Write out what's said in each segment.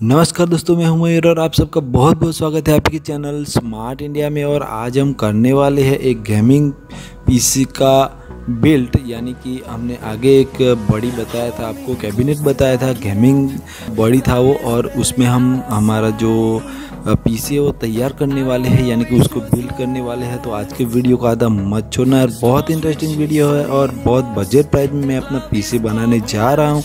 नमस्कार दोस्तों, मैं हूं मयूर और आप सबका बहुत बहुत स्वागत है आपके चैनल स्मार्ट इंडिया में। और आज हम करने वाले हैं एक गेमिंग पीसी का बिल्ट, यानी कि हमने आगे एक बॉडी बताया था आपको, कैबिनेट बताया था, गेमिंग बॉडी था वो, और उसमें हम हमारा जो पीसी है वो तैयार करने वाले हैं, यानी कि उसको बिल्ड करने वाले हैं। तो आज के वीडियो को आधा मत छोड़ना यार, बहुत इंटरेस्टिंग वीडियो है और बहुत बजट प्राइस में मैं अपना पीसी बनाने जा रहा हूँ।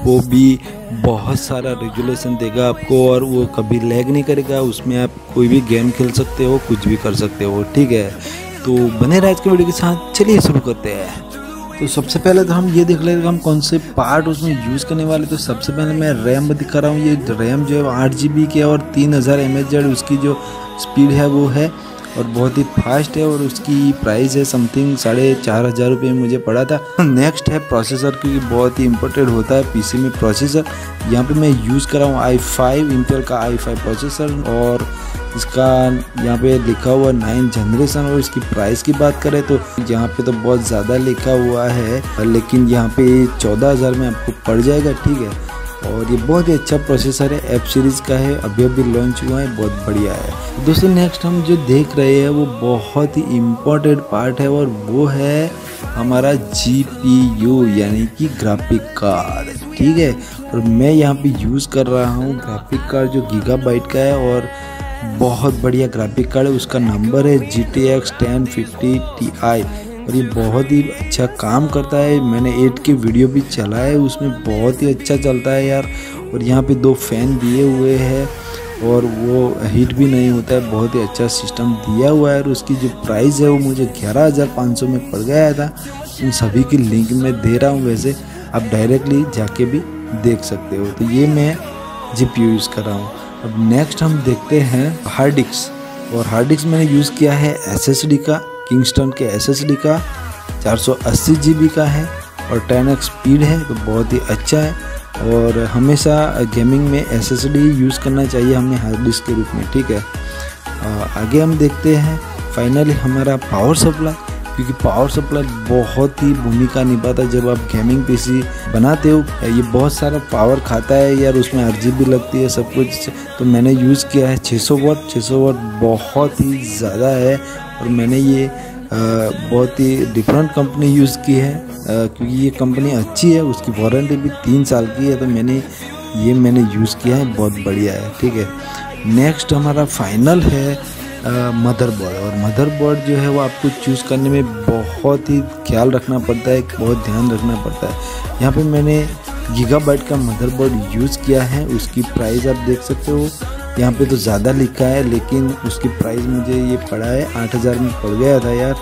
वो भी बहुत सारा रेजुलेशन देगा आपको और वो कभी लैग नहीं करेगा। उसमें आप कोई भी गेम खेल सकते हो, कुछ भी कर सकते हो, ठीक है। तो बने रहे आज के वीडियो के साथ, चलिए शुरू करते हैं। तो सबसे पहले तो हम ये देख लेते हैं हम कौन से पार्ट उसमें यूज़ करने वाले। तो सबसे पहले मैं रैम दिखा रहा हूँ। ये रैम जो है 8 GB की है और 3000 mAh उसकी जो स्पीड है वो है और बहुत ही फास्ट है। और उसकी प्राइस है समथिंग 4500 रुपये में मुझे पड़ा था। नेक्स्ट है प्रोसेसर, क्योंकि बहुत ही इंपॉर्टेंट होता है पीसी में प्रोसेसर। यहाँ पे मैं यूज़ कर रहा हूँ i5 इंटेल का i5 प्रोसेसर और इसका यहाँ पे लिखा हुआ 9th जनरेशन। और इसकी प्राइस की बात करें तो यहाँ पे तो बहुत ज़्यादा लिखा हुआ है, लेकिन यहाँ पे 14000 में आपको पड़ जाएगा, ठीक है। और ये बहुत ही अच्छा प्रोसेसर है, एफ सीरीज़ का है, अभी लॉन्च हुआ है, बहुत बढ़िया है। दोस्तों नेक्स्ट हम जो देख रहे हैं वो बहुत ही इम्पोर्टेंट पार्ट है और वो है हमारा GPU यानी कि ग्राफिक कार्ड, ठीक है। और मैं यहाँ पे यूज़ कर रहा हूँ ग्राफिक कार्ड जो गीगाबाइट का है और बहुत बढ़िया ग्राफिक कार्ड है। उसका नंबर है GTX 1050 Ti और ये बहुत ही अच्छा काम करता है। मैंने 8 की वीडियो भी चलाया है, उसमें बहुत ही अच्छा चलता है यार। और यहाँ पे 2 फैन दिए हुए हैं और वो हीट भी नहीं होता है, बहुत ही अच्छा सिस्टम दिया हुआ है। और उसकी जो प्राइस है वो मुझे 11500 में पड़ गया था। इन सभी की लिंक मैं दे रहा हूँ, वैसे आप डायरेक्टली जाके भी देख सकते हो। तो ये मैं GPU यूज़ कर रहा हूँ। अब नेक्स्ट हम देखते हैं हार्ड डिस्क। और हार्ड डिस्क मैंने यूज़ किया है SSD का, किंगस्टन के SSD का 480 GB का है और 10x स्पीड है, तो बहुत ही अच्छा है। और हमेशा गेमिंग में SSD यूज़ करना चाहिए हमें हार्ड डिस्क के रूप में, ठीक है। आगे हम देखते हैं फाइनली हमारा पावर सप्लाई, क्योंकि पावर सप्लाई बहुत ही भूमिका निभाता है जब आप गेमिंग पीसी बनाते हो। ये बहुत सारा पावर खाता है यार, उसमें RGB लगती है सब कुछ। तो मैंने यूज़ किया है 600 वाट बहुत ही ज़्यादा है। और मैंने ये बहुत ही डिफरेंट कंपनी यूज़ की है, क्योंकि ये कंपनी अच्छी है, उसकी वारंटी भी 3 साल की है। तो मैंने यूज़ किया है, बहुत बढ़िया है, ठीक है। नेक्स्ट हमारा फाइनल है मदरबोर्ड। और मदरबोर्ड जो है वो आपको चूज़ करने में बहुत ही ख्याल रखना पड़ता है, बहुत ध्यान रखना पड़ता है। यहाँ पे मैंने गीगाबाइट का मदरबोर्ड यूज़ किया है। उसकी प्राइस आप देख सकते हो, यहाँ पे तो ज़्यादा लिखा है, लेकिन उसकी प्राइस मुझे ये पड़ा है 8000 में पड़ गया था यार।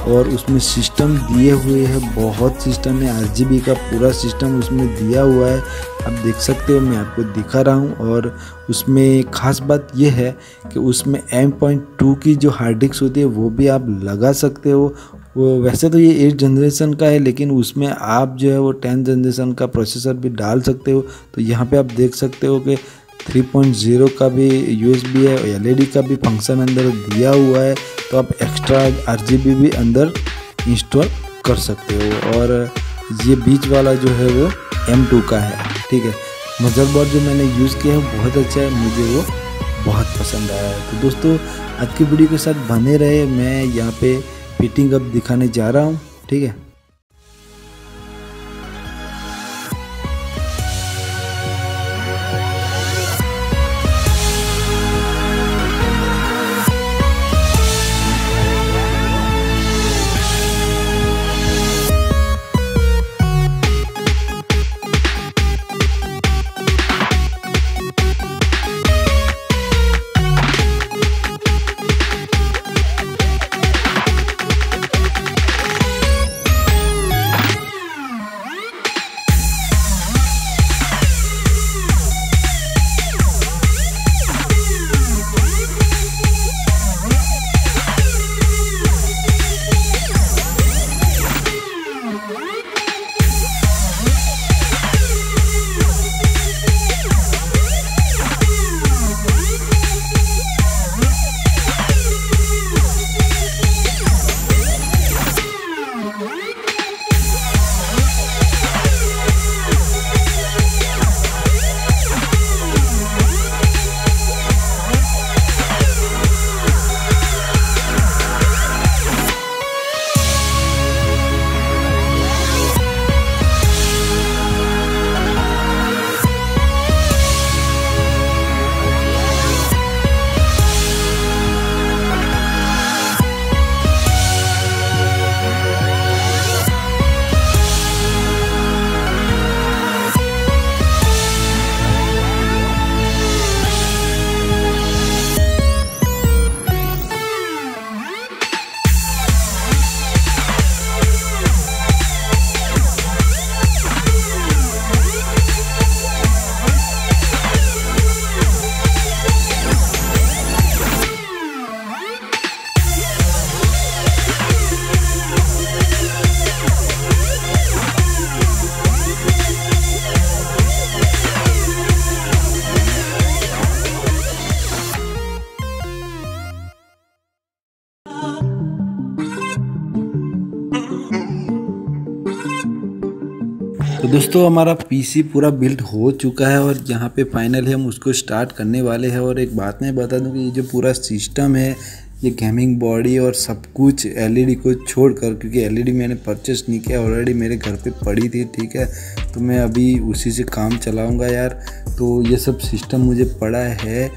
और उसमें सिस्टम दिए हुए हैं, बहुत सिस्टम है, RGB का पूरा सिस्टम उसमें दिया हुआ है, आप देख सकते हो, मैं आपको दिखा रहा हूँ। और उसमें ख़ास बात ये है कि उसमें M.2 की जो हार्ड डिस्क होती है वो भी आप लगा सकते हो। वो वैसे तो ये 8 जनरेशन का है, लेकिन उसमें आप जो है वो 10 जनरेशन का प्रोसेसर भी डाल सकते हो। तो यहाँ पे आप देख सकते हो कि 3.0 का भी USB है, LED का भी फंक्शन अंदर दिया हुआ है, तो आप एक्स्ट्रा RGB भी अंदर इंस्टॉल कर सकते हो। और ये बीच वाला जो है वो M2 का है, ठीक है। मदरबोर्ड जो मैंने यूज़ किया है बहुत अच्छा है, मुझे वो बहुत पसंद आया है। तो दोस्तों आज की वीडियो के साथ बने रहे, मैं यहाँ पे फिटिंग अब दिखाने जा रहा हूँ, ठीक है। दोस्तों हमारा पीसी पूरा बिल्ड हो चुका है और यहाँ पे फाइनली हम उसको स्टार्ट करने वाले हैं। और एक बात मैं बता दूँ कि ये जो पूरा सिस्टम है, ये गेमिंग बॉडी और सब कुछ एलईडी को छोड़कर, क्योंकि एलईडी मैंने परचेस नहीं किया, ऑलरेडी मेरे घर पे पड़ी थी, ठीक है, तो मैं अभी उसी से काम चलाऊँगा यार। तो ये सब सिस्टम मुझे पड़ा है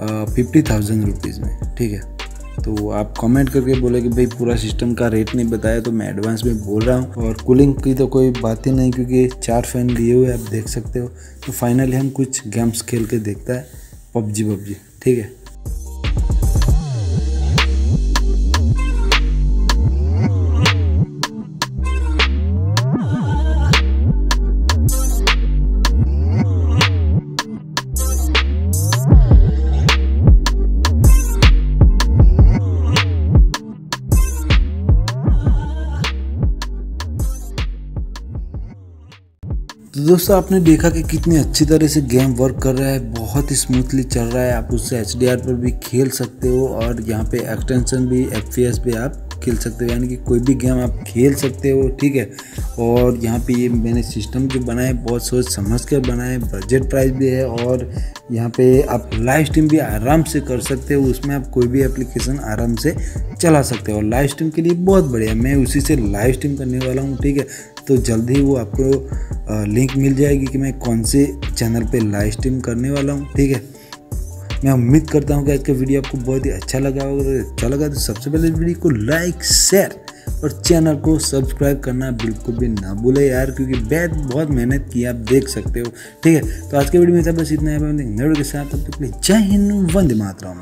50,000 रुपीज़ में, ठीक है। तो आप कमेंट करके बोले कि भाई पूरा सिस्टम का रेट नहीं बताया, तो मैं एडवांस में बोल रहा हूँ। और कूलिंग की तो कोई बात ही नहीं, क्योंकि 4 फैन लिए हुए आप देख सकते हो। तो फाइनली हम कुछ गेम्स खेल के देखता है, पबजी, ठीक है। तो दोस्तों आपने देखा कि कितनी अच्छी तरह से गेम वर्क कर रहा है, बहुत ही स्मूथली चल रहा है। आप उससे HDR पर भी खेल सकते हो और यहाँ पे एक्सटेंशन भी FPS पे आप खेल सकते हो, यानी कि कोई भी गेम आप खेल सकते हो, ठीक है। और यहाँ पे ये मैंने सिस्टम जो बनाया है बहुत सोच समझ कर बनाया है, बजट प्राइस भी है। और यहाँ पे आप लाइव स्ट्रीम भी आराम से कर सकते हो, उसमें आप कोई भी एप्लीकेशन आराम से चला सकते हो। और लाइव स्ट्रीम के लिए बहुत बढ़िया, मैं उसी से लाइव स्ट्रीम करने वाला हूँ, ठीक है। तो जल्द ही वो आपको लिंक मिल जाएगी कि मैं कौन से चैनल पे लाइव स्ट्रीम करने वाला हूँ, ठीक है। मैं उम्मीद करता हूँ कि आज का वीडियो आपको बहुत ही अच्छा लगा। अगर अच्छा लगा तो सबसे पहले वीडियो को लाइक, शेयर और चैनल को सब्सक्राइब करना बिल्कुल भी ना भूले यार, क्योंकि बहुत मेहनत की आप देख सकते हो, ठीक है। तो आज के वीडियो में था बस इतना है, के साथ तब तक के लिए जय हिंद, वंदे मातरम।